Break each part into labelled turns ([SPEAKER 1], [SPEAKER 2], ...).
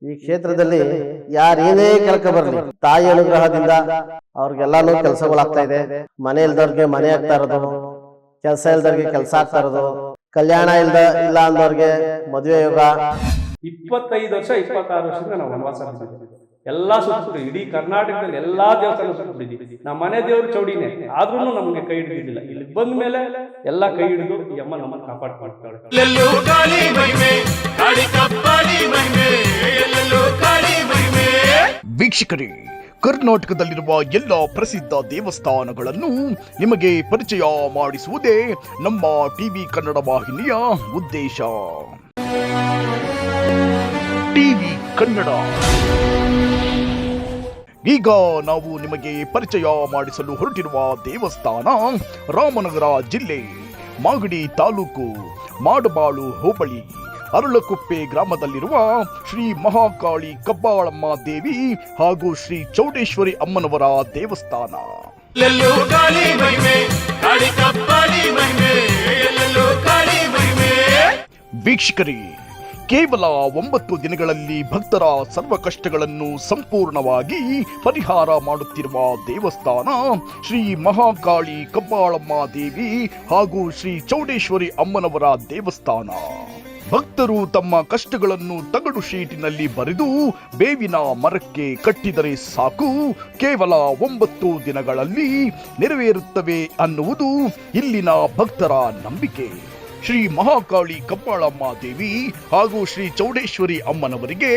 [SPEAKER 1] ಈ ಕ್ಷೇತ್ರದಲ್ಲಿ ಯಾರೇನೇ ಕೆಲಸ ಬರಲಿ ತಾಯಿ ಅನುಗ್ರಹದಿಂದ ಅವ್ರಿಗೆಲ್ಲಾನು ಕೆಲಸಗಳಾಗ್ತಾ ಇದೆ. ಮನೆ ಇಲ್ದವ್ರಿಗೆ ಮನೆ ಆಗ್ತಾ ಇರೋದು, ಕೆಲಸ ಇಲ್ದವ್ರಿಗೆ ಕೆಲಸ ಆಗ್ತಾ ಇರೋದು, ಕಲ್ಯಾಣ ಇಲ್ಲ ಅಂದವ್ರಿಗೆ ಮದುವೆ ಯೋಗ.
[SPEAKER 2] 25 ವರ್ಷ 26 ವರ್ಷದಿಂದ ನಾವು ವನವಾಸ ಮಾಡಿದ್ದೀವಿ. ಎಲ್ಲಾ ಸುತ್ತ ಇಡೀ ಕರ್ನಾಟಕದಲ್ಲಿ ಎಲ್ಲಾ ದೇವಸ್ಥಾನ ಸುತ್ತಿದ್ದೀವಿ. ನಮ್ಮ ಮನೆ ದೇವರು ಚೌಡಿನೇ, ಆದ್ರೂ ನಮ್ಗೆ ಕೈ ಹಿಡಿದಿಲ್ಲ. ಇಲ್ಲಿ ಬಂದ ಮೇಲೆ ಎಲ್ಲ ಕೈ ಹಿಡಿದು ಈ ಅಮ್ಮ ನಮ್ಮನ್ನು ಕಾಪಾಡ್ಕೊಳ್ತಾಳೆ.
[SPEAKER 3] ವೀಕ್ಷಕರೇ, ಕರ್ನಾಟಕದಲ್ಲಿರುವ ಎಲ್ಲ ಪ್ರಸಿದ್ಧ ದೇವಸ್ಥಾನಗಳನ್ನು ನಿಮಗೆ ಪರಿಚಯ ಮಾಡಿಸುವುದೇ ನಮ್ಮ ಟಿವಿ ಕನ್ನಡ ವಾಹಿನಿಯ ಉದ್ದೇಶ. ಟಿವಿ ಕನ್ನಡ. ಈಗ ನಾವು ನಿಮಗೆ ಪರಿಚಯ ಮಾಡಿಸಲು ಹೊರಟಿರುವ ದೇವಸ್ಥಾನ ರಾಮನಗರ ಜಿಲ್ಲೆ ಮಾಗಡಿ ತಾಲೂಕು ಮಾಡಬಾಳು ಹೋಬಳಿ ಅರಳಕುಪ್ಪೆ ಗ್ರಾಮದಲ್ಲಿರುವ ಶ್ರೀ ಮಹಾಕಾಳಿ ಕಬ್ಬಾಳಮ್ಮ ದೇವಿ ಹಾಗೂ ಶ್ರೀ ಚೌಡೇಶ್ವರಿ ಅಮ್ಮನವರ ದೇವಸ್ಥಾನ. ವೀಕ್ಷಕರೇ, ಕೇವಲ 9 ದಿನಗಳಲ್ಲಿ ಭಕ್ತರ ಸರ್ವ ಕಷ್ಟಗಳನ್ನು ಸಂಪೂರ್ಣವಾಗಿ ಪರಿಹಾರ ಮಾಡುತ್ತಿರುವ ದೇವಸ್ಥಾನ ಶ್ರೀ ಮಹಾಕಾಳಿ ಕಬ್ಬಾಳಮ್ಮ ದೇವಿ ಹಾಗೂ ಶ್ರೀ ಚೌಡೇಶ್ವರಿ ಅಮ್ಮನವರ ದೇವಸ್ಥಾನ. ಭಕ್ತರು ತಮ್ಮ ಕಷ್ಟಗಳನ್ನು ತಗಡು ಶೀಟಿನಲ್ಲಿ ಬರೆದು ಬೇವಿನ ಮರಕ್ಕೆ ಕಟ್ಟಿದರೆ ಸಾಕು, ಕೇವಲ 9 ದಿನಗಳಲ್ಲಿ ನೆರವೇರುತ್ತವೆ ಅನ್ನುವುದು ಇಲ್ಲಿನ ಭಕ್ತರ ನಂಬಿಕೆ. ಶ್ರೀ ಮಹಾಕಾಳಿ ಕಬ್ಬಾಳಮ್ಮ ದೇವಿ ಹಾಗೂ ಶ್ರೀ ಚೌಡೇಶ್ವರಿ ಅಮ್ಮನವರಿಗೆ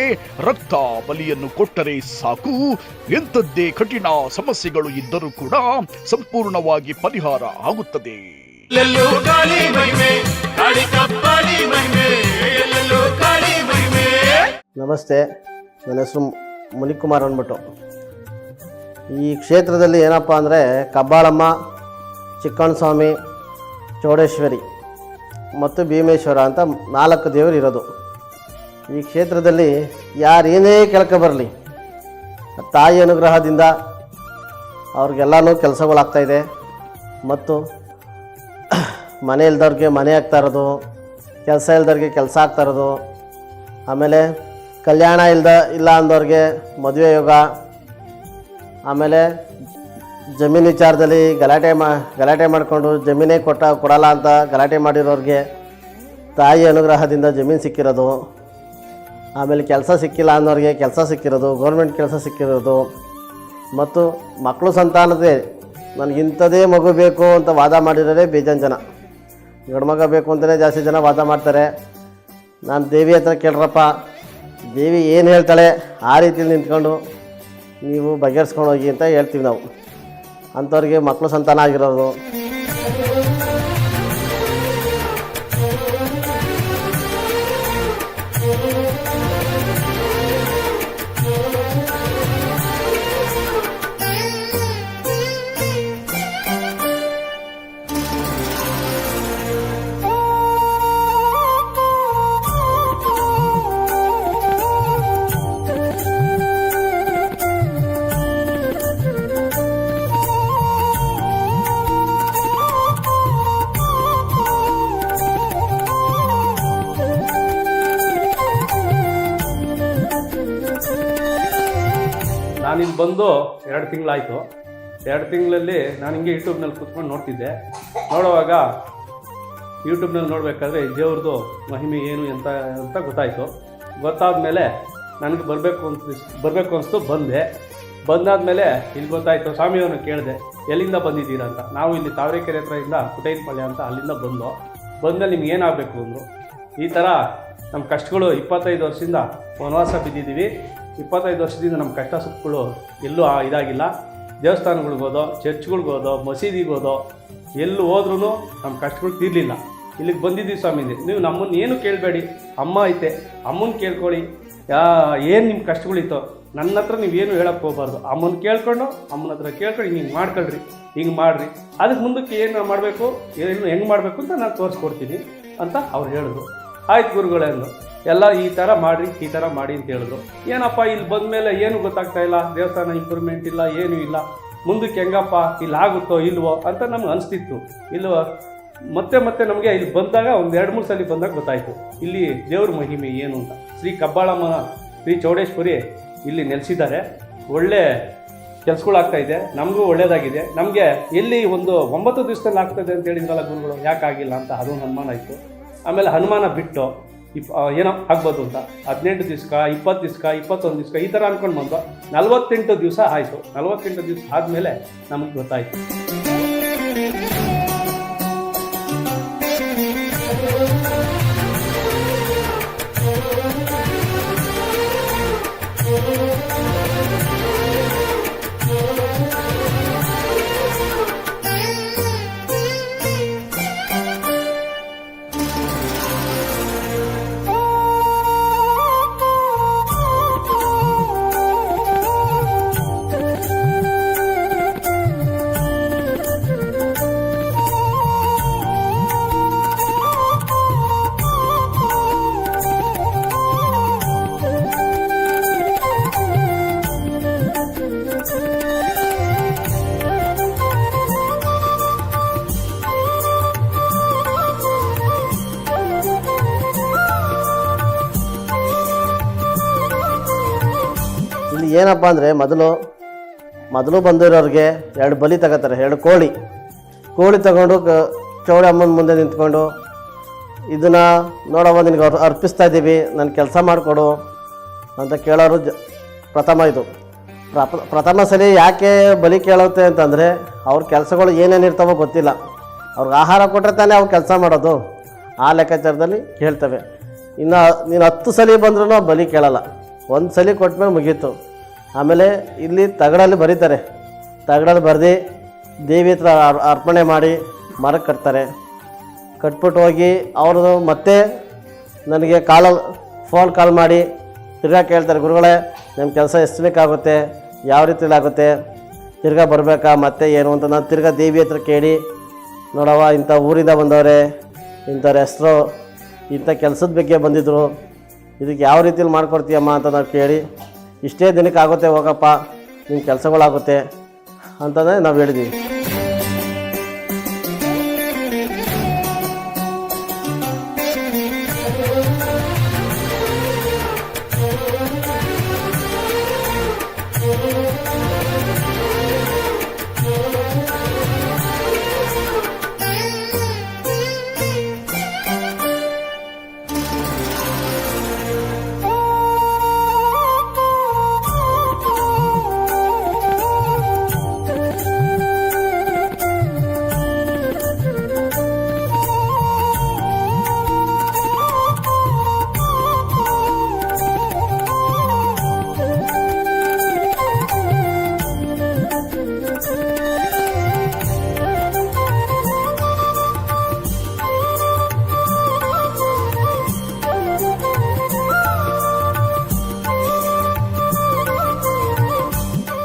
[SPEAKER 3] ರಕ್ತ ಬಲಿಯನ್ನು ಕೊಟ್ಟರೆ ಸಾಕು, ಎಂಥದ್ದೇ ಕಠಿಣ ಸಮಸ್ಯೆಗಳು ಇದ್ದರೂ ಕೂಡ ಸಂಪೂರ್ಣವಾಗಿ ಪರಿಹಾರ ಆಗುತ್ತದೆ.
[SPEAKER 1] ನಮಸ್ತೆ, ನನ್ನ ಹೆಸರು ಮುನಿಕುಮಾರ್ ಅಂದ್ಬಿಟ್ಟು. ಈ ಕ್ಷೇತ್ರದಲ್ಲಿ ಏನಪ್ಪ ಅಂದರೆ ಕಬ್ಬಾಳಮ್ಮ, ಚಿಕ್ಕಣ್ಣಸ್ವಾಮಿ, ಚೌಡೇಶ್ವರಿ ಮತ್ತು ಭೀಮೇಶ್ವರ ಅಂತ 4 ದೇವರು ಇರೋದು. ಈ ಕ್ಷೇತ್ರದಲ್ಲಿ ಯಾರೇನೇ ಕೆಲಸ ಬರಲಿ ತಾಯಿ ಅನುಗ್ರಹದಿಂದ ಅವ್ರಿಗೆಲ್ಲನೂ ಕೆಲಸಗಳಾಗ್ತಾ ಇದೆ. ಮತ್ತು ಮನೆ ಇಲ್ದವ್ರಿಗೆ ಮನೆ ಆಗ್ತಾ ಇರೋದು, ಕೆಲಸ ಇಲ್ದವ್ರಿಗೆ ಕೆಲಸ ಆಗ್ತಾ ಇರೋದು, ಆಮೇಲೆ ಕಲ್ಯಾಣ ಇಲ್ಲ ಅಂದವ್ರಿಗೆ ಮದುವೆ ಯೋಗ, ಆಮೇಲೆ ಜಮೀನು ವಿಚಾರದಲ್ಲಿ ಗಲಾಟೆ ಮಾಡಿಕೊಂಡು ಜಮೀನೇ ಕೊಡಲ್ಲ ಅಂತ ಗಲಾಟೆ ಮಾಡಿರೋರಿಗೆ ತಾಯಿ ಅನುಗ್ರಹದಿಂದ ಜಮೀನು ಸಿಕ್ಕಿರೋದು, ಆಮೇಲೆ ಕೆಲಸ ಸಿಕ್ಕಿಲ್ಲ ಅನ್ನೋರಿಗೆ ಕೆಲಸ ಸಿಕ್ಕಿರೋದು, ಗೌರ್ಮೆಂಟ್ ಕೆಲಸ ಸಿಕ್ಕಿರೋದು, ಮತ್ತು ಮಕ್ಕಳು ಸಂತಾನದೇ ನನಗಿಂಥದೇ ಮಗು ಬೇಕು ಅಂತ ವಾದ ಮಾಡಿರೋದೇ ಬೇಜಾನ್ ಜನ. ಗಂಡು ಮಗ ಬೇಕು ಅಂತಲೇ ಜಾಸ್ತಿ ಜನ ವಾದ ಮಾಡ್ತಾರೆ. ನಾನು ದೇವಿ ಹತ್ರ ಕೇಳ್ರಪ್ಪ, ದೇವಿ ಏನು ಹೇಳ್ತಾಳೆ ಆ ರೀತಿಯಲ್ಲಿ ನಿಂತ್ಕೊಂಡು ನೀವು ಬಗೆಹರಿಸ್ಕೊಂಡು ಹೋಗಿ ಅಂತ ಹೇಳ್ತೀವಿ ನಾವು. ಅಂಥವ್ರಿಗೆ ಮಕ್ಕಳು ಸಂತಾನ ಆಗಿರೋದು.
[SPEAKER 2] ನಾನಿಲ್ಲಿ ಬಂದು 2 ತಿಂಗಳಾಯಿತು. 2 ತಿಂಗಳಲ್ಲಿ ನಾನು ಹಿಂಗೆ ಯೂಟ್ಯೂಬ್ನಲ್ಲಿ ಕೂತ್ಕೊಂಡು ನೋಡ್ತಿದ್ದೆ. ನೋಡುವಾಗ ಯೂಟ್ಯೂಬ್ನಲ್ಲಿ ನೋಡಬೇಕಾದ್ರೆ ದೇವ್ರದ್ದು ಮಹಿಮೆ ಏನು ಅಂತ ಗೊತ್ತಾಯಿತು. ಗೊತ್ತಾದ ಮೇಲೆ ನನಗೆ ಬರಬೇಕು ಅನಿಸ್ತು. ಬಂದಾದಮೇಲೆ ಇಲ್ಲಿ ಗೊತ್ತಾಯಿತು. ಸ್ವಾಮಿಯವ್ರನ್ನ ಕೇಳಿದೆ, ಎಲ್ಲಿಂದ ಬಂದಿದ್ದೀರಾ ಅಂತ. ನಾವು ಇಲ್ಲಿ ತಾವರೆಕೆರೆ ಹತ್ರದಿಂದ ಕುಟೈನಪಾಳ್ಯ ಅಂತ ಅಲ್ಲಿಂದ ಬಂದಲ್ಲಿ ನಿಮ್ಗೆ ಏನಾಗಬೇಕು ಅಂದರು. ಈ ಥರ ನಮ್ಮ ಕಷ್ಟಗಳು 25 ವರ್ಷದಿಂದ ವನವಾಸ ಬಿದ್ದಿದ್ದೀವಿ. 25 ವರ್ಷದಿಂದ ನಮ್ಮ ಕಷ್ಟ ಸುಖಗಳು ಎಲ್ಲೂ ಇದಾಗಿಲ್ಲ. ದೇವಸ್ಥಾನಗಳಿಗೋದೋ, ಚರ್ಚ್ಗಳಿಗೋದೋ, ಮಸೀದಿಗೋದೋ, ಎಲ್ಲೂ ಹೋದ್ರೂ ನಮ್ಮ ಕಷ್ಟಗಳು ತೀರಲಿಲ್ಲ. ಇಲ್ಲಿಗೆ ಬಂದಿದ್ದೀವಿ ಸ್ವಾಮಿ, ನೀವು ನಮ್ಮನ್ನು ಏನು ಕೇಳಬೇಡಿ, ಅಮ್ಮ ಐತೆ, ಅಮ್ಮನ ಕೇಳ್ಕೊಳ್ಳಿ. ಏನು ನಿಮ್ಮ ಕಷ್ಟಗಳಿತ್ತೋ ನನ್ನ ಹತ್ರ ನೀವೇನು ಹೇಳಕ್ಕೆ ಹೋಗ್ಬಾರ್ದು. ಅಮ್ಮನ ಕೇಳ್ಕೊಂಡು ಅಮ್ಮನ ಹತ್ರ ಕೇಳ್ಕೊಂಡು ಹಿಂಗೆ ಮಾಡ್ಕೊಳ್ರಿ, ಹಿಂಗೆ ಮಾಡಿರಿ, ಅದಕ್ಕೆ ಮುಂದಕ್ಕೆ ಏನು ಮಾಡಬೇಕು, ಏನು ಹೆಂಗೆ ಮಾಡಬೇಕು ಅಂತ ನಾನು ತೋರಿಸ್ಕೊಡ್ತೀನಿ ಅಂತ ಅವ್ರು ಹೇಳಿದ್ರು. ಆಯ್ತು ಗುರುಗಳೇ ಅಂದರು. ಎಲ್ಲ ಈ ಥರ ಮಾಡಿ ಅಂತ ಹೇಳಿದ್ರು. ಏನಪ್ಪ ಇಲ್ಲಿ ಬಂದ ಮೇಲೆ ಏನು ಗೊತ್ತಾಗ್ತಾ ಇಲ್ಲ, ದೇವಸ್ಥಾನ ಇಂಪ್ರೂವ್ಮೆಂಟ್ ಇಲ್ಲ, ಏನೂ ಇಲ್ಲ, ಮುಂದಕ್ಕೆ ಹೆಂಗಪ್ಪ ಇಲ್ಲಿ ಆಗುತ್ತೋ ಇಲ್ವೋ ಅಂತ ನಮ್ಗೆ ಅನಿಸ್ತಿತ್ತು. ಇಲ್ವ ಮತ್ತೆ ನಮಗೆ ಇಲ್ಲಿ ಬಂದಾಗ ಒಂದು 2-3 ಸಲ ಬಂದಾಗ ಗೊತ್ತಾಯಿತು ಇಲ್ಲಿ ದೇವ್ರ ಮಹಿಮೆ ಏನು ಅಂತ. ಶ್ರೀ ಕಬ್ಬಾಳಮ್ಮ ಶ್ರೀ ಚೌಡೇಶ್ವರಿ ಇಲ್ಲಿ ನೆಲೆಸಿದ್ದಾರೆ. ಒಳ್ಳೆ ಕೆಲಸಗಳಾಗ್ತಾ ಇದೆ, ನಮಗೂ ಒಳ್ಳೇದಾಗಿದೆ. ನಮಗೆ ಎಲ್ಲಿ ಒಂದು 9 ದಿವಸದಲ್ಲಿ ಆಗ್ತದೆ ಅಂತ ಹೇಳಿದ್ರಲ್ಲ ಗುರುಗಳು, ಯಾಕಾಗಿಲ್ಲ ಅಂತ ಅದೊಂದು ಅನುಮಾನ ಆಯಿತು. ಆಮೇಲೆ ಅನುಮಾನ ಬಿಟ್ಟು ಏನೋ ಆಗ್ಬೋದು ಅಂತ 18 ದಿವಸ 20 ದಿವಸ 21 ದಿವಸ ಈ ಥರ ಅಂದ್ಕೊಂಡು ಬಂದು 48 ದಿವಸ ಆಯಿತು. 48 ದಿವಸ ಆದಮೇಲೆ ನಮಗೆ ಗೊತ್ತಾಯಿತು.
[SPEAKER 1] ಇಲ್ಲಿ ಏನಪ್ಪ ಅಂದರೆ ಮೊದಲು ಬಂದಿರೋರಿಗೆ 2 ಬಲಿ ತಗೋತಾರೆ. 2 ಕೋಳಿ ತಗೊಂಡು ಚೌಡಿ ಅಮ್ಮನ ಮುಂದೆ ನಿಂತ್ಕೊಂಡು ಇದನ್ನು ನೋಡವ್ವ ನಿನಗೆ ಅರ್ಪಿಸ್ತಾ ಇದ್ದೀವಿ, ನನ್ನ ಕೆಲಸ ಮಾಡಿಕೊಡು ಅಂತ ಕೇಳೋರು ಇದು ಪ್ರಥಮ ಸಲ ಯಾಕೆ ಬಲಿ ಕೇಳುತ್ತೆ ಅಂತಂದರೆ ಅವ್ರ ಕೆಲಸಗಳು ಏನೇನಿರ್ತಾವೋ ಗೊತ್ತಿಲ್ಲ. ಅವ್ರಿಗೆ ಆಹಾರ ಕೊಟ್ಟರೆ ತಾನೇ ಅವ್ರು ಕೆಲಸ ಮಾಡೋದು, ಆ ಲೆಕ್ಕಾಚಾರದಲ್ಲಿ ಕೇಳ್ತವೆ. ಇನ್ನು ನೀನು 10 ಸಲ ಬಂದ್ರೂ ಬಲಿ ಕೇಳಲ್ಲ, 1 ಸಲ ಕೊಟ್ಮೇಲೆ ಮುಗೀತು. ಆಮೇಲೆ ಇಲ್ಲಿ ತಗಡಲ್ಲಿ ಬರೀತಾರೆ, ತಗಡಲ್ಲಿ ಬರೆದು ದೇವಿ ಹತ್ರ ಅರ್ಪಣೆ ಮಾಡಿ ಮರಕ್ಕೆ ಕಟ್ತಾರೆ. ಕಟ್ಬಿಟ್ಟು ಹೋಗಿ ಅವರು ಮತ್ತೆ ನನಗೆ ಫೋನ್ ಕಾಲ್ ಮಾಡಿ ತಿರ್ಗಾ ಕೇಳ್ತಾರೆ, ಗುರುಗಳೇ ನಮ್ಮ ಕೆಲಸ ಎಷ್ಟು ಬೇಕಾಗುತ್ತೆ, ಯಾವ ರೀತಿಯಲ್ಲಿ ಆಗುತ್ತೆ, ತಿರ್ಗಾ ಬರಬೇಕಾ ಮತ್ತೆ ಏನು ಅಂತ. ನಾನು ತಿರ್ಗಾ ದೇವಿ ಹತ್ರ ಕೇಳಿ, ನೋಡವ್ವ ಇಂಥ ಊರಿಂದ ಬಂದವರೆ, ಇಂಥವ್ರ ಹೆಸರು, ಇಂಥ ಕೆಲಸದ ಬಗ್ಗೆ ಬಂದಿದ್ದರು, ಇದಕ್ಕೆ ಯಾವ ರೀತಿಯಲ್ಲಿ ಮಾಡ್ಕೊಡ್ತೀಯಮ್ಮ ಅಂತ ನಾವು ಕೇಳಿ, ಇಷ್ಟೇ ದಿನಕ್ಕೆ ಆಗುತ್ತೆ ಹೋಗಪ್ಪ ನಿಮ್ಮ ಕೆಲಸಗಳಾಗುತ್ತೆ ಅಂತಂದರೆ ನಾವು ಹೇಳಿದ್ದೀವಿ.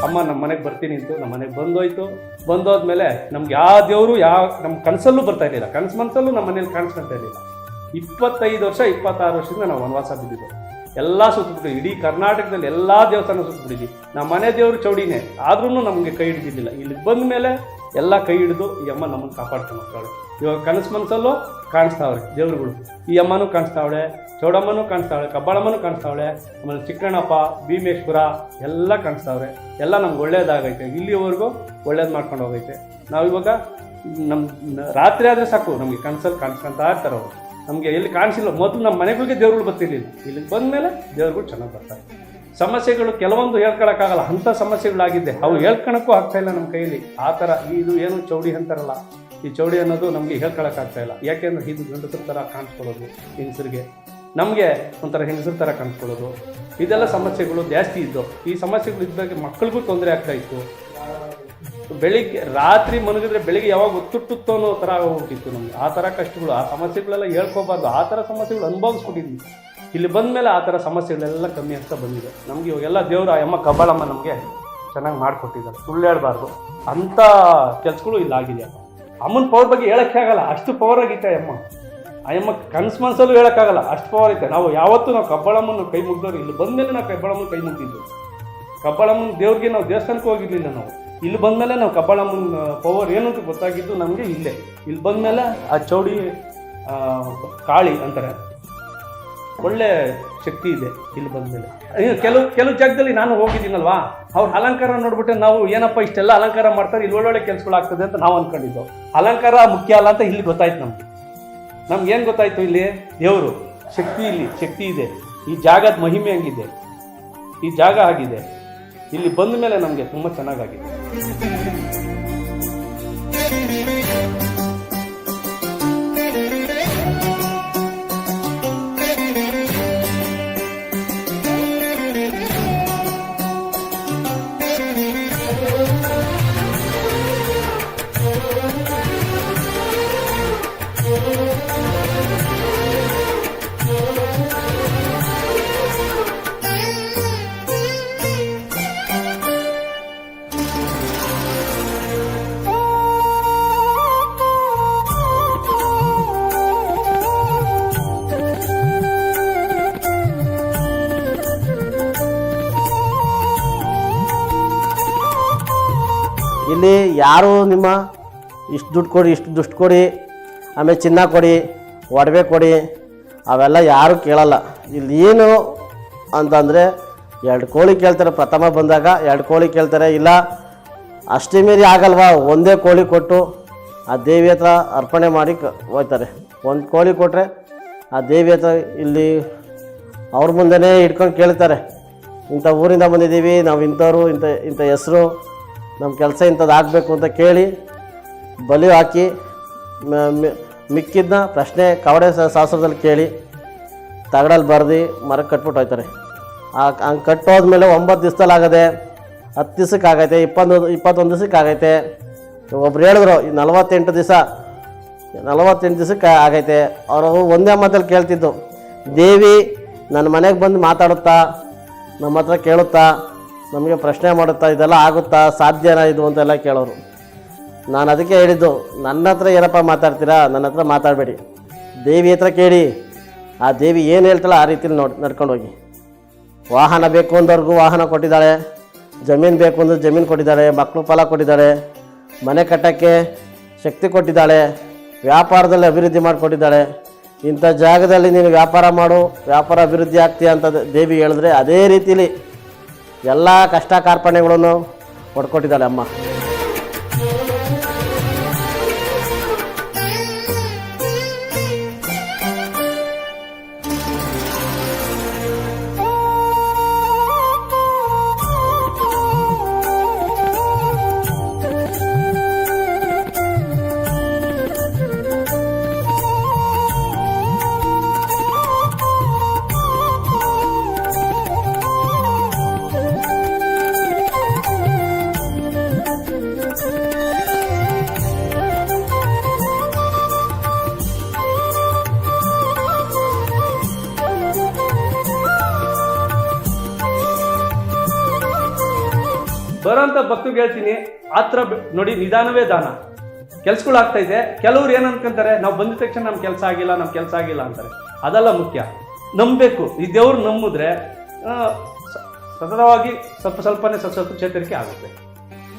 [SPEAKER 2] ಅಮ್ಮ ನಮ್ಮ ಮನೆಗೆ ಬರ್ತೀನಿ ಅಂತ ನಮ್ಮ ಮನೆಗೆ ಬಂದೋದ್ಮೇಲೆ ನಮ್ಗೆ ಯಾವ ದೇವರು ನಮ್ಮ ಕನಸಲ್ಲೂ ಬರ್ತಾ ಇರಲಿಲ್ಲ, ಮನಸ್ಸಲ್ಲೂ ನಮ್ಮ ಮನೇಲಿ ಕಾಣಿಸ್ಕೊಳ್ತಾ ಇರಲಿಲ್ಲ. 25 ವರ್ಷ 26 ವರ್ಷದಿಂದ ನಾವು ವನವಾಸ ಬಿದ್ದಿದ್ದು, ಎಲ್ಲ ಸುತ್ತಬಿಟ್ಟು ಇಡೀ ಕರ್ನಾಟಕದಲ್ಲಿ ಎಲ್ಲ ದೇವಸ್ಥಾನ ಸುತ್ತಬಿಟ್ಟಿದ್ವಿ. ನಮ್ಮ ಮನೆ ದೇವರು ಚೌಡಿನೇ, ಆದ್ರೂ ನಮಗೆ ಕೈ ಹಿಡಿದಿಲ್ಲ. ಇಲ್ಲಿ ಬಂದ ಮೇಲೆ ಎಲ್ಲ ಕೈ ಹಿಡಿದು ಈ ಅಮ್ಮ ನಮ್ಮನ್ನು ಕಾಪಾಡ್ಕೊಂಡು ಹೋಗ್ತಾವಳೆ. ಇವಾಗ ಮನಸ್ಸಲ್ಲೂ ಕಾಣಿಸ್ತಾವ್ರೆ ದೇವ್ರುಗಳು, ಈ ಅಮ್ಮನೂ ಕಾಣಿಸ್ತಾವಳೆ, ಚೌಡಮ್ಮನೂ ಕಾಣಿಸ್ತಾವಳೆ, ಕಬ್ಬಾಳಮ್ಮನೂ ಕಾಣಿಸ್ತಾವಳೆ, ಆಮೇಲೆ ಚಿಕ್ಕಣ್ಣಪ್ಪ, ಭೀಮೇಶ್ವರ ಎಲ್ಲ ಕಾಣಿಸ್ತಾವ್ರೆ. ಎಲ್ಲ ನಮ್ಗೆ ಒಳ್ಳೇದಾಗೈತೆ, ಇಲ್ಲಿವರೆಗೂ ಒಳ್ಳೇದು ಮಾಡ್ಕೊಂಡು ಹೋಗೈತೆ. ನಾವಿವಾಗ ನಮ್ಮ ರಾತ್ರಿ ಆದರೆ ಸಾಕು ನಮಗೆ ಕನಸಲ್ಲಿ ಕಾಣಿಸ್ಕೊಂತ ಇರ್ತಾರೆ ಅವರು. ನಮಗೆ ಎಲ್ಲಿ ಕಾಣಿಸಿಲ್ಲ, ಮೊದಲು ನಮ್ಮ ಮನೆಗಳಿಗೆ ದೇವ್ರುಗಳು ಬರ್ತಿರ್ಲಿಲ್ಲ, ಇಲ್ಲಿಗೆ ಬಂದಮೇಲೆ ದೇವ್ರುಗಳು ಚೆನ್ನಾಗಿ ಬರ್ತಾರೆ. ಸಮಸ್ಯೆಗಳು ಕೆಲವೊಂದು ಹೇಳ್ಕೊಳಕ್ಕಾಗಲ್ಲ, ಅಂಥ ಸಮಸ್ಯೆಗಳಾಗಿದ್ದೆ, ಅವು ಹೇಳ್ಕೊಳಕ್ಕೂ ಆಗ್ತಾಯಿಲ್ಲ ನಮ್ಮ ಕೈಯಲ್ಲಿ. ಆ ಥರ ಇದು ಏನು ಚೌಡಿ ಅಂತಾರಲ್ಲ, ಈ ಚೌಡಿ ಅನ್ನೋದು ನಮಗೆ ಹೇಳ್ಕೊಳಕ್ಕಾಗ್ತಾಯಿಲ್ಲ. ಯಾಕೆಂದ್ರೆ ಇದು ಗಂಡಸರ ಥರ ಕಾಣಿಸ್ಕೊಳ್ಳೋದು, ಹೆಂಗಸರಿಗೆ ನಮಗೆ ಒಂಥರ ಹೆಂಗಸರ ಥರ ಕಾಣಿಸ್ಕೊಳ್ಳೋದು, ಇದೆಲ್ಲ ಸಮಸ್ಯೆಗಳು ಜಾಸ್ತಿ ಇದ್ದು. ಈ ಸಮಸ್ಯೆಗಳು ಇದ್ದಾಗ ಮಕ್ಕಳಿಗೂ ತೊಂದರೆ ಆಗ್ತಾಯಿತ್ತು. ಬೆಳಿಗ್ಗೆ ರಾತ್ರಿ ಮಲಗಿದ್ರೆ ಬೆಳಿಗ್ಗೆ ಯಾವಾಗ ಒತ್ತುಟ್ಟುತ್ತೋ ಅನ್ನೋ ಥರ ಹೋಗ್ತಿತ್ತು ನಮಗೆ. ಆ ಥರ ಕಷ್ಟಗಳು, ಆ ಸಮಸ್ಯೆಗಳೆಲ್ಲ ಹೇಳ್ಕೋಬಾರ್ದು, ಆ ಥರ ಸಮಸ್ಯೆಗಳು ಅನುಭವಿಸ್ಬಿಟ್ಟಿದ್ವಿ. ಇಲ್ಲಿ ಬಂದ ಮೇಲೆ ಆ ಥರ ಸಮಸ್ಯೆಗಳೆಲ್ಲ ಕಮ್ಮಿ ಆಗ್ತಾ ಬಂದಿದೆ ನಮಗೆ. ಇವಾಗೆಲ್ಲ ದೇವರು ಆ ಅಮ್ಮ ಕಬ್ಬಾಳಮ್ಮ ನಮಗೆ ಚೆನ್ನಾಗಿ ಮಾಡಿಕೊಟ್ಟಿದ್ದಾರೆ, ಸುಳ್ಳು ಹೇಳ್ಬಾರ್ದು, ಅಂಥ ಕೆಲಸಗಳು ಇಲ್ಲಾಗಿದೆ. ಅಮ್ಮನ ಪವರ್ ಬಗ್ಗೆ ಹೇಳೋಕ್ಕೆ ಆಗಲ್ಲ, ಅಷ್ಟು ಪವರ್ ಆಗೈತೆ ಆ ಅಮ್ಮ ಮನಸ್ಸಲ್ಲೂ ಹೇಳೋಕ್ಕಾಗಲ್ಲ, ಅಷ್ಟು ಪವರ್ ಐತೆ. ನಾವು ಕಬ್ಬಾಳಮ್ಮನ ಕೈ ಮುಗ್ದವ್ರು, ಇಲ್ಲಿ ಬಂದಮೇಲೆ ನಾವು ಕಬ್ಬಾಳಮ್ಮನ ಕೈ ಮುಗ್ದಿದ್ದು. ಕಬ್ಬಾಳಮ್ಮನ ದೇವ್ರಿಗೆ ನಾವು ದೇವಸ್ಥಾನಕ್ಕೆ ಹೋಗಿರ್ಲಿಲ್ಲ, ನಾವು ಇಲ್ಲಿ ಬಂದಮೇಲೆ ನಾವು ಕಬ್ಬಾಳಮ್ಮನ ಪವರ್ ಏನು ಅಂತ ಗೊತ್ತಾಗಿದ್ದು ನಮಗೆ ಇಲ್ಲೇ. ಇಲ್ಲಿ ಬಂದಮೇಲೆ ಆ ಚೌಡಿ ಕಾಳಿ ಅಂತಾರೆ, ಒಳ್ಳೆ ಶಕ್ತಿ ಇದೆ ಇಲ್ಲಿ ಬಂದಮೇಲೆ. ಕೆಲವು ಜಾಗದಲ್ಲಿ ನಾನು ಹೋಗಿದ್ದೀನಲ್ವಾ, ಅವ್ರ ಅಲಂಕಾರ ನೋಡ್ಬಿಟ್ಟು ನಾವು ಏನಪ್ಪ ಇಷ್ಟೆಲ್ಲ ಅಲಂಕಾರ ಮಾಡ್ತಾರೆ, ಇಲ್ಲಿ ಒಳ್ಳೊಳ್ಳೆ ಕೆಲಸಗಳು ಆಗ್ತದೆ ಅಂತ ನಾವು ಅಂದ್ಕೊಂಡಿದ್ದು. ಅಲಂಕಾರ ಮುಖ್ಯ ಅಲ್ಲ ಅಂತ ಇಲ್ಲಿ ಗೊತ್ತಾಯ್ತು ನಮ್ಗೆ ಏನು ಗೊತ್ತಾಯ್ತು, ಇಲ್ಲಿ ದೇವರು ಶಕ್ತಿ, ಇಲ್ಲಿ ಶಕ್ತಿ ಇದೆ, ಈ ಜಾಗದ ಮಹಿಮೆ ಹಂಗಿದೆ, ಈ ಜಾಗ ಆಗಿದೆ. ಇಲ್ಲಿ ಬಂದ ಮೇಲೆ ನಮಗೆ ತುಂಬ ಚೆನ್ನಾಗಾಗಿದೆ.
[SPEAKER 1] ಇಲ್ಲಿ ಯಾರು ನಿಮ್ಮ ಇಷ್ಟು ದುಡ್ಡು ಕೊಡಿ, ಇಷ್ಟು ದುಡ್ಡು ಕೊಡಿ, ಆಮೇಲೆ ಚಿನ್ನ ಕೊಡಿ, ಒಡವೆ ಕೊಡಿ, ಅವೆಲ್ಲ ಯಾರು ಕೇಳಲ್ಲ. ಇಲ್ಲಿ ಏನು ಅಂತಂದರೆ 2 ಕೋಳಿ ಕೇಳ್ತಾರೆ. ಪ್ರಥಮ ಬಂದಾಗ 2 ಕೋಳಿ ಕೇಳ್ತಾರೆ, ಇಲ್ಲ ಅಷ್ಟೇ ಮೀರಿ ಆಗಲ್ವಾ ಒಂದೇ ಕೋಳಿ ಕೊಟ್ಟು ಆ ದೇವಿ ಹತ್ರ ಅರ್ಪಣೆ ಮಾಡಿ ಹೋಗ್ತಾರೆ. 1 ಕೋಳಿ ಕೊಟ್ಟರೆ ಆ ದೇವಿ ಹತ್ರ ಇಲ್ಲಿ ಅವ್ರ ಮುಂದೆನೇ ಇಟ್ಕೊಂಡು ಕೇಳ್ತಾರೆ, ಇಂಥ ಊರಿಂದ ಬಂದಿದ್ದೀವಿ ನಾವು, ಇಂಥವ್ರು, ಇಂಥ ಹೆಸರು, ನಮ್ಮ ಕೆಲಸ ಇಂಥದ್ದು ಆಗಬೇಕು ಅಂತ ಕೇಳಿ ಬಲಿ ಹಾಕಿ ಮಿಕ್ಕಿದ್ನ ಪ್ರಶ್ನೆ ಕವಡೆ ಶಾಸ್ತ್ರದಲ್ಲಿ ಕೇಳಿ ತಗಡಲ್ಲಿ ಬರೆದು ಮರಕ್ಕೆ ಕಟ್ಬಿಟ್ಟು ಹೋಗ್ತಾರೆ. ಹಂಗೆ ಕಟ್ಟೋದ್ಮೇಲೆ 9 ದಿವಸದಲ್ಲಿ ಆಗದೆ, 10 ದಿವಸಕ್ಕೆ ಆಗೈತೆ, 21 ದಿವಸಕ್ಕೆ ಆಗೈತೆ. ಒಬ್ರು ಹೇಳಿದ್ರು 48 ದಿವಸಕ್ಕೆ ಆಗೈತೆ. ಅವರು ಒಂದೇ ಮಾತಲ್ಲಿ ಕೇಳ್ತಿದ್ದು, ದೇವಿ ನನ್ನ ಮನೆಗೆ ಬಂದು ಮಾತಾಡುತ್ತಾ, ನಮ್ಮ ಹತ್ರ ಕೇಳುತ್ತಾ, ನಮಗೆ ಪ್ರಶ್ನೆ ಮಾಡುತ್ತಾ, ಇದೆಲ್ಲ ಆಗುತ್ತಾ, ಸಾಧ್ಯನಾ ಇದು ಅಂತೆಲ್ಲ ಕೇಳೋರು. ನಾನು ಅದಕ್ಕೆ ಹೇಳಿದ್ದು, ನನ್ನ ಹತ್ರ ಏನಪ್ಪ ಮಾತಾಡ್ತೀರಾ, ನನ್ನ ಹತ್ರ ಮಾತಾಡಬೇಡಿ, ದೇವಿ ಹತ್ರ ಕೇಳಿ. ಆ ದೇವಿ ಏನು ಹೇಳ್ತಾಳೆ ಆ ರೀತಿಲಿ ನಡ್ಕೊಂಡು ಹೋಗಿ. ವಾಹನ ಬೇಕು ಅಂದವ್ರಿಗೂ ವಾಹನ ಕೊಟ್ಟಿದ್ದಾಳೆ, ಜಮೀನು ಬೇಕು ಅಂದ್ರೆ ಜಮೀನು ಕೊಟ್ಟಿದ್ದಾಳೆ, ಮಕ್ಕಳು ಫಲ ಕೊಟ್ಟಿದ್ದಾಳೆ, ಮನೆ ಕಟ್ಟೋಕ್ಕೆ ಶಕ್ತಿ ಕೊಟ್ಟಿದ್ದಾಳೆ, ವ್ಯಾಪಾರದಲ್ಲಿ ಅಭಿವೃದ್ಧಿ ಮಾಡಿಕೊಟ್ಟಿದ್ದಾಳೆ. ಇಂಥ ಜಾಗದಲ್ಲಿ ನೀನು ವ್ಯಾಪಾರ ಮಾಡು, ವ್ಯಾಪಾರ ಅಭಿವೃದ್ಧಿ ಆಗ್ತೀಯ ಅಂತ ದೇವಿ ಹೇಳಿದ್ರೆ ಅದೇ ರೀತಿಲಿ ಎಲ್ಲ ಕಷ್ಟ ಕಾರ್ಪಣ್ಯಗಳನ್ನು ಕೊಟ್ಕೊಟ್ಟಿದ್ದಾಳೆ ಅಮ್ಮ.
[SPEAKER 2] ಬರೋಂಥ ಭಕ್ತರಿಗೆ ಹೇಳ್ತೀನಿ, ಹತ್ರ ನೋಡಿ, ನಿಧಾನವೇ ದಾನ. ಕೆಲ್ಸಗಳು ಆಗ್ತಾ ಇದೆ. ಕೆಲವ್ರು ಏನು ಅನ್ಕೊಂತಾರೆ, ನಾವು ಬಂದ ತಕ್ಷಣ ನಮ್ಮ ಕೆಲಸ ಆಗಿಲ್ಲ ಅಂತಾರೆ. ಅದೆಲ್ಲ ಮುಖ್ಯ. ನಂಬಬೇಕು, ಈ ದೇವ್ರು ನಂಬಿದ್ರೆ ಸತತವಾಗಿ ಸ್ವಲ್ಪ ಚೇತರಿಕೆ ಆಗುತ್ತೆ,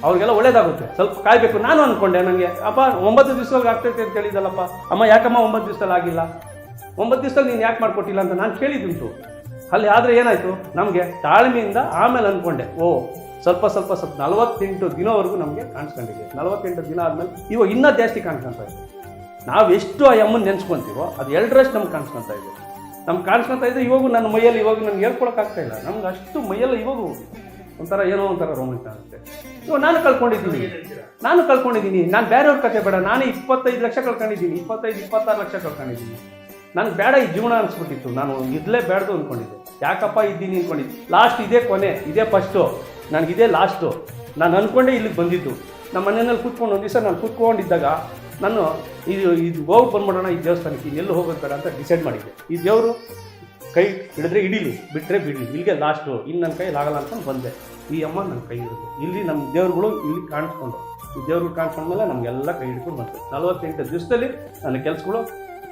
[SPEAKER 2] ಅವ್ರಿಗೆಲ್ಲ ಒಳ್ಳೇದಾಗುತ್ತೆ. ಸ್ವಲ್ಪ ಕಾಯ್ಬೇಕು. ನಾನು ಅಂದ್ಕೊಂಡೆ, ನನಗೆ ಅಪ್ಪ 9 ದಿವಸದಲ್ಲಿ ಆಗ್ತೈತೆ ಅಂತ ಹೇಳಿದಲ್ಲಪ್ಪ, ಅಮ್ಮ ಯಾಕಮ್ಮ 9 ದಿವಸದಲ್ಲಿ ಆಗಿಲ್ಲ, 9 ದಿವಸದಲ್ಲಿ ನೀನು ಯಾಕೆ ಮಾಡಿಕೊಟ್ಟಿಲ್ಲ ಅಂತ ನಾನು ಕೇಳಿದ್ದುಂಟು ಅಲ್ಲಿ. ಆದರೆ ಏನಾಯಿತು, ನಮಗೆ ತಾಳ್ಮೆಯಿಂದ ಆಮೇಲೆ ಅಂದ್ಕೊಂಡೆ, ಸ್ವಲ್ಪ 48 ದಿನವರೆಗೂ ನಮಗೆ ಕಾಣಿಸ್ಕೊಂಡಿದೆ. 48 ದಿನ ಆದಮೇಲೆ ಇವಾಗ ಇನ್ನೂ ಜಾಸ್ತಿ ಕಾಣಿಸ್ಕೊತಾ ಇದೆ. ನಾವು ಎಷ್ಟು ಆ ಅಮ್ಮನ ನೆನೆಸ್ಕೊತೀವೋ ಅದು 2ರಷ್ಟು ನಮ್ಗೆ ಕಾಣಿಸ್ಕೊತಾ ಇದೆ. ಇವಾಗ ನನ್ನ ಮೈಯಲ್ಲಿ ಇವಾಗ ನನಗೆ ಹೇಳ್ಕೊಳಕ್ಕಾಗ್ತಾ ಇಲ್ಲ. ನಮ್ಗೆ ಅಷ್ಟು ಮೈಯಲ್ಲಿ ಇವಾಗ ಏನೋ ಒಂಥರ ರೋಮಾಂಚನ ಆಗುತ್ತೆ. ಇವಾಗ ನಾನು ಕಳ್ಕೊಂಡಿದ್ದೀನಿ. ನಾನು ಬೇರೆಯವ್ರ ಕತೆ ಬೇಡ. ನಾನು 25 ಲಕ್ಷ ಕಳ್ಕೊಂಡಿದ್ದೀನಿ, 26 ಲಕ್ಷ ಕಳ್ಕೊಂಡಿದ್ದೀನಿ. ನನಗೆ ಬೇಡ ಈ ಜೀವನ ಅನಿಸ್ಬಿಟ್ಟಿತ್ತು. ನಾನು ಇರಲೇ ಬೇಡ್ದು ಅಂದ್ಕೊಂಡಿದ್ದೆ. ಯಾಕಪ್ಪ ಇದ್ದೀನಿ ಅಂದ್ಕೊಂಡಿದ್ದೆ. ಲಾಸ್ಟ್ ಇದೇ ಕೊನೆ, ಇದೇ ಫಸ್ಟು, ನನಗಿದೇ ಲಾಸ್ಟು. ನಾನು ಅಂದ್ಕೊಂಡೆ ಇಲ್ಲಿಗೆ ಬಂದಿದ್ದು. ನಮ್ಮ ಮನೆಯಲ್ಲಿ ಕೂತ್ಕೊಂಡು ಒಂದು ದಿವಸ ನಾನು ಕೂತ್ಕೊಂಡಿದ್ದಾಗ ನಾನು ಇದು ಹೋಗಿ ಬಂದ್ಬಿಡೋಣ ಈ ದೇವಸ್ಥಾನಕ್ಕೆ, ಎಲ್ಲೂ ಹೋಗೋದು ಬೇಡ ಅಂತ ಡಿಸೈಡ್ ಮಾಡಿದ್ದೆ. ಈ ದೇವರು ಕೈ ಹಿಡಿದ್ರೆ ಹಿಡೀಲಿ, ಬಿಟ್ಟರೆ ಬಿಡಲಿ, ಇಲ್ಲಿಗೆ ಲಾಸ್ಟು, ಇನ್ನು ನನ್ನ ಕೈಯಲ್ಲಿ ಆಗಲ್ಲ ಅಂದ್ಕೊಂಡು ಬಂದೆ. ಈ ಅಮ್ಮ ನನ್ನ ಕೈ ಹಿಡಿದು ಇಲ್ಲಿ ನಮ್ಮ ದೇವ್ರುಗಳು ಇಲ್ಲಿ ಕಾಣಿಸ್ಕೊಂಡು, ಈ ದೇವ್ರುಗಳು ಕಾಣಿಸ್ಕೊಂಡ್ಮೇಲೆ ನಮಗೆಲ್ಲ ಕೈ ಹಿಡ್ಕೊಂಡು ಬಂತು. 48 ದಿವಸದಲ್ಲಿ ನನ್ನ ಕೆಲಸಗಳು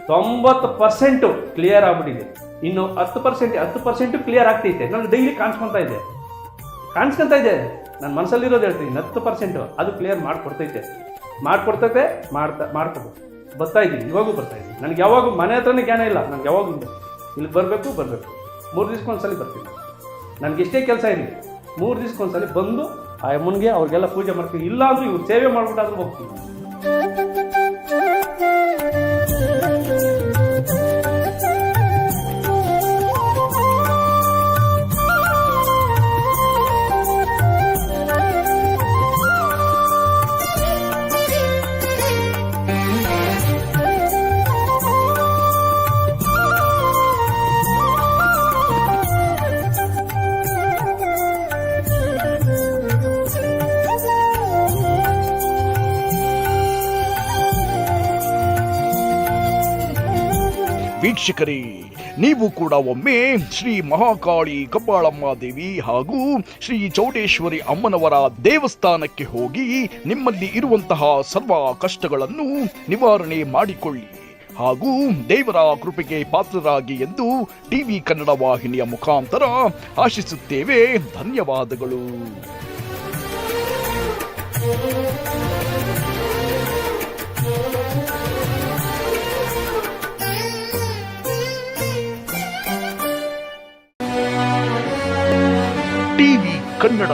[SPEAKER 2] 90% ಕ್ಲಿಯರ್ ಆಗ್ಬಿಟ್ಟಿದೆ. ಇನ್ನು 10% ಕ್ಲಿಯರ್ ಆಗ್ತೈತೆ. ನನಗೆ ಡೈಲಿ ಕಾಣಿಸ್ಕೊತಾ ಇದೆ. ನನ್ನ ಮನಸ್ಸಲ್ಲಿರೋದು ಹೇಳ್ತೀನಿ, 10% ಅದು ಕ್ಲಿಯರ್ ಮಾಡ್ಕೊಡ್ತೈತೆ. ಮಾಡ್ಕೋಬೋದು. ಬರ್ತಾಯಿದ್ದೀನಿ, ಇವಾಗೂ ಬರ್ತಾಯಿದ್ದೀನಿ. ನನಗೆ ಯಾವಾಗ ಮನೆ ಹತ್ರನೇ ಜ್ಞಾನ ಇಲ್ಲ. ನನಗೆ ಯಾವಾಗ ಇಲ್ಲಿ ಬರಬೇಕು. 3 ದಿವ್ಸಕ್ಕೊಂದ್ಸಲಿ ಬರ್ತೀನಿ. ನನಗೆ ಎಷ್ಟೇ ಕೆಲಸ ಇರಲಿ 3 ದಿವ್ಸಕ್ಕೊಂದ್ಸಲಿ ಬಂದು ಆ ಅಮ್ಮನಿಗೆ ಅವ್ರಿಗೆಲ್ಲ ಪೂಜೆ ಮಾಡ್ತೀನಿ. ಇಲ್ಲ ಅಂದ್ರೂ ಇವ್ರು ಸೇವೆ ಮಾಡ್ಬಿಟ್ಟಾದ್ರೂ ಹೋಗ್ತೀನಿ.
[SPEAKER 3] ವೀಕ್ಷಕರೇ, ನೀವು ಕೂಡ ಒಮ್ಮೆ ಶ್ರೀ ಮಹಾಕಾಳಿ ಕಬ್ಬಾಳಮ್ಮ ದೇವಿ ಹಾಗೂ ಶ್ರೀ ಚೌಡೇಶ್ವರಿ ಅಮ್ಮನವರ ದೇವಸ್ಥಾನಕ್ಕೆ ಹೋಗಿ ನಿಮ್ಮಲ್ಲಿ ಇರುವಂತಹ ಸರ್ವ ಕಷ್ಟಗಳನ್ನು ನಿವಾರಣೆ ಮಾಡಿಕೊಳ್ಳಿ ಹಾಗೂ ದೇವರ ಕೃಪೆಗೆ ಪಾತ್ರರಾಗಿ ಎಂದು ಟಿವಿ ಕನ್ನಡ ವಾಹಿನಿಯ ಮುಖಾಂತರ ಆಶಿಸುತ್ತೇವೆ. ಧನ್ಯವಾದಗಳು. ಟಿವಿ ಕನ್ನಡ.